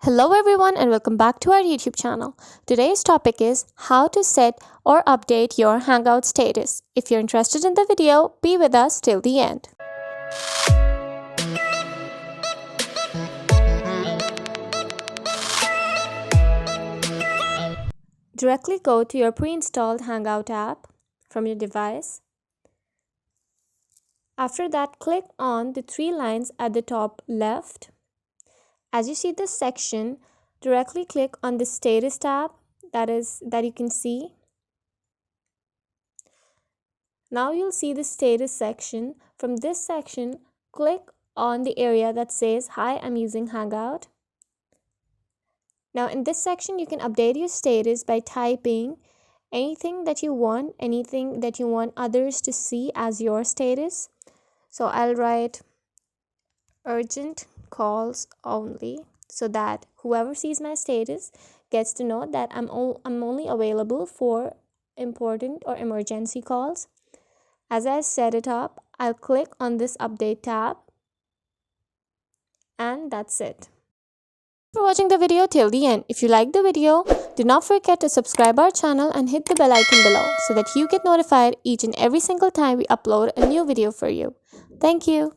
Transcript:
Hello everyone and welcome back to our YouTube channel. Today's topic is how to set or update your Hangout status. If you're interested in the video, be with us till the end. Directly go to your pre-installed Hangout app from your device. After that, click on the three lines at the top left. As you see this section, directly click on the status tab that you can see. Now you'll see the status section. From this section, click on the area that says "Hi, I'm using Hangout." Now in this section, you can update your status by typing anything that you want others to see as your status. So I'll write urgent calls only, so that whoever sees my status gets to know that I'm only available for important or emergency calls. As I set it up, I'll click on this update tab, and that's it. Thanks for watching the video till the end. If you like the video, do not forget to subscribe our channel and hit the bell icon below so that you get notified each and every single time we upload a new video for you. Thank you.